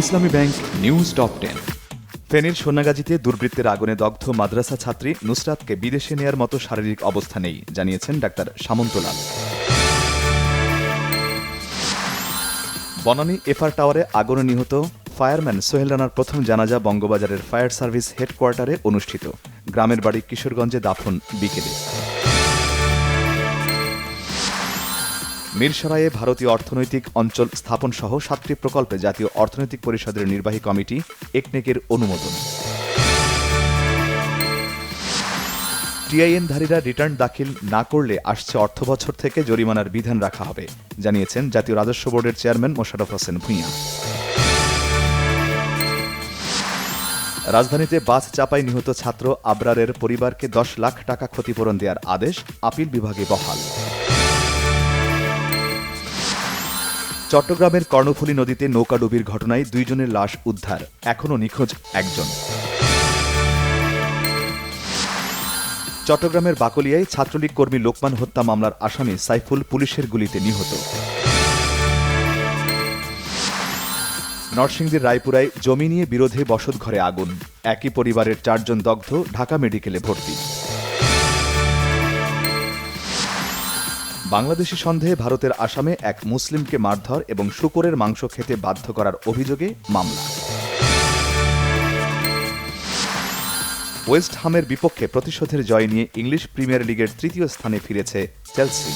ইসলামী bank news top 10। ফেনীর সোনাগাজীতে দুর্বৃত্তের আগুনে দগ্ধ মাদ্রাসা ছাত্রী নুসরাতকে বিদেশে নেয়ার মতো শারীরিক অবস্থা নেই, জানিয়েছেন ডাক্তার সামন্তলাল। বনানী এফআর টাওয়ারে আগুনে নিহত ফায়ারম্যান সোহেল রানার প্রথম জানাজা বঙ্গবাজারের ফায়ার সার্ভিস হেডকোয়ার্টারে অনুষ্ঠিত। গ্রামের বাড়ি কিশোরগঞ্জে, দাফন বিকেলে। মিরসরাইয়ে ভারতীয় অর্থনৈতিক অঞ্চল স্থাপন সহ 7টি প্রকল্পে জাতীয় অর্থনৈতিক পরিষদের নির্বাহী কমিটি একনেকের অনুমোদন। টিআইএনধারীরা রিটার্ন দাখিল না করলে আসছে অর্থবছর থেকে জরিমানার বিধান রাখা হবে, জানিয়েছেন জাতীয় রাজস্ব বোর্ডের চেয়ারম্যান মোশাররফ হোসেন ভূঁইয়া। রাজধানীতে বাস চাপায় নিহত ছাত্র আবরারের পরিবারকে 10 লাখ টাকা ক্ষতিপূরণ দেওয়ার আদেশ আপিল বিভাগে বহাল। চট্টগ্রামের কর্ণফুলী নদীতে নৌকাডুবির ঘটনায় 2 জনের লাশ উদ্ধার, এখনও নিখোঁজ একজন। চট্টগ্রামের বাকলিয়ায় ছাত্রলীগ কর্মী লোকমান হত্যা মামলার আসামি সাইফুল পুলিশের গুলিতে নিহত। নরসিংদীর রায়পুরায় জমি নিয়ে বিরোধে বসতঘরে আগুন, একই পরিবারের 4 জন দগ্ধ, ঢাকা মেডিকেলে ভর্তি। বাংলাদেশি সন্দেহে ভারতের আসামে এক মুসলিমকে মারধর এবং শূকরের মাংস খেতে বাধ্য করার অভিযোগে মামলা। ওয়েস্ট হামের বিপক্ষে প্রতিশোধের জয় নিয়ে ইংলিশ প্রিমিয়ার লিগের 3য় স্থানে ফিরেছে চেলসি।